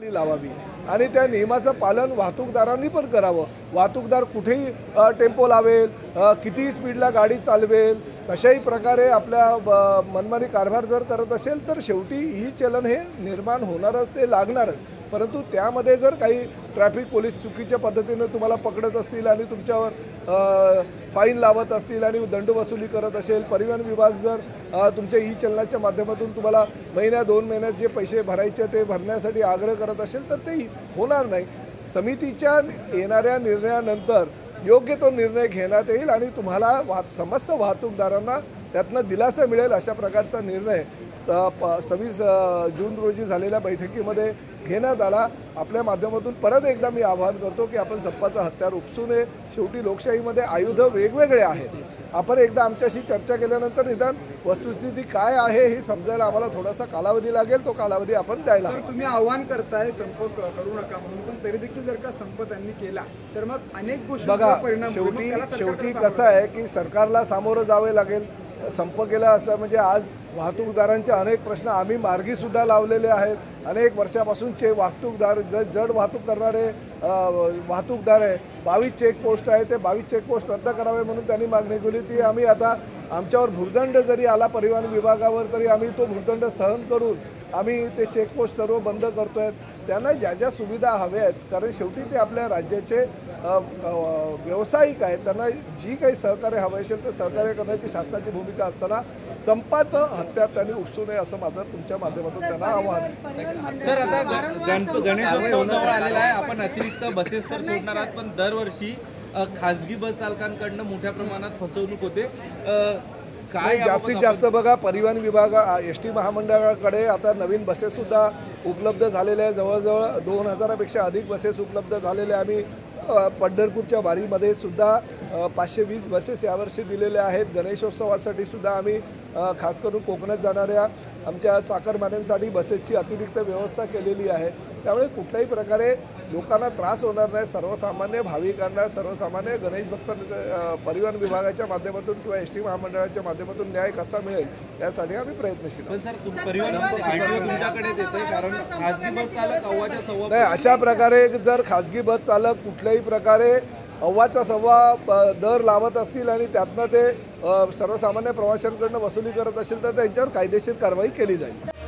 लावावी आणि त्या नियमाचं पालन वाहतूकदारांनी पण करावं। वाहतूकदार कुठेही टेम्पो लावेल, किती स्पीडला गाडी चालवेल, कशाही प्रकारे आपल्या मनमानी कारभार जर करत असेल तर शेवटी ही चलन हे निर्माण होणारच, ते लागणारच। परंतु त्यामध्ये जर काही ट्रॅफिक पोलीस चुकीच्या पद्धतीने तुम्हाला पकडत असतील आणि तुमच्यावर फाईन लावत असतील आणि दंड वसुली करत असेल, परिवहन विभाग जर तुमच्या ई चलनाच्या माध्यमातून तुम्हाला महिन्या 2 महिन्यात जे पैसे भरायचे ते भरण्यासाठी आग्रह करत असेल तर ते होणार नाही। समितीच्या येणाऱ्या निर्णयानंतर योग्य तो निर्णय घेण्यात येईल आणि तुम्हाला समस्त वाहतूकदारांना त्यातनं दिलासा मिळेल अशा प्रकारचा निर्णय 26 जून रोजी झालेल्या बैठकीमध्ये घेण्यात आला। आपल्या माध्यमातून परत एकदा मी आवाहन करतो की आपण संपाचं हत्यार उपसू नये। शेवटी लोकशाहीमध्ये आयुध वेगवेगळे आहेत। आपण एकदा आमच्याशी चर्चा केल्यानंतर निदान वस्तुस्थिती काय आहे हे समजायला आम्हाला थोडासा कालावधी लागेल, तो कालावधी आपण द्यायला हवा। तुम्ही आव्हान करताय संप करू नका म्हणून, पण तरी देखील जर का संप त्यांनी केला तर मग अनेक गोष्टींचा परिणाम होईल। शेवटी कसं आहे की सरकारला सामोरं जावे लागेल। संप केला असता म्हणजे आज वाहतूकदारांचे अनेक प्रश्न आम्ही मार्गीसुद्धा लावलेले आहेत। अनेक वर्षापासूनचे वाहतूकदार जड वाहतूक करणारे वाहतूकदार आहे, 22 चेकपोस्ट आहे, ते 22 चेकपोस्ट रद्द करावे म्हणून त्यांनी मागणी केली। ती आम्ही आता आमच्यावर भुर्दंड जरी आला परिवहन विभागावर तरी आम्ही तो भुर्दंड सहन करून आम्ही ते चेकपोस्ट सर्व बंद करतो आहेत। त्यांना ज्या ज्या सुविधा हव्या आहेत, कारण शेवटी ते आपल्या राज्याचे व्यावसायिक आहेत, त्यांना जी काही सहकार्य हवं असेल तर सहकार्य करण्याची शासनाची भूमिका असताना संपाचं हत्यार त्यांनी उपसू नये असं माझं तुमच्या माध्यमातून त्यांना आवाहन। सर, आता गणेशोत्सव जवळ आलेला आहे, आपण अतिरिक्त बसेस तर सोडणार आहात, पण दरवर्षी खासगी बस चालकांकडून मोठ्या प्रमाणात फसवणूक होते। काय जास्तीत जास्त बघा, परिवहन विभाग एसटी महामंडळाकडे आता नवीन बसेससुद्धा उपलब्ध झालेल्या आहे। जवळजवळ 2000पेक्षा अधिक बसेस उपलब्ध झालेल्या। आम्ही पंढरपूरच्या वारीमध्ये सुद्धा 520 बसेस यावर्षी दिलेल्या आहेत। गणेशोत्सवासाठी सुद्धा आम्ही खास करून कोकणात जाणाऱ्या आमच्या चाकरमान्यांसाठी बसेसची अतिरिक्त व्यवस्था केलेली आहे। त्यामुळे कुठल्याही प्रकारे लोकांना त्रास होणार नाही। सर्वसामान्य भाविकांना, सर्वसामान्य गणेश भक्त परिवहन विभागाच्या माध्यमातून किंवा एसटी महामंडळाच्या माध्यमातून न्याय कसा मिळेल यासाठी आम्ही प्रयत्नशील आहोत। नाही, अशा प्रकारे जर खासगी बस चालक कुठल्याही प्रकारे 1.25 दर लावत असतील आणि त्यातनं ते सर्वसामान्य प्रवाशांकडून वसुली करत असेल तर त्यांच्यावर कायदेशीर कारवाई केली जाईल।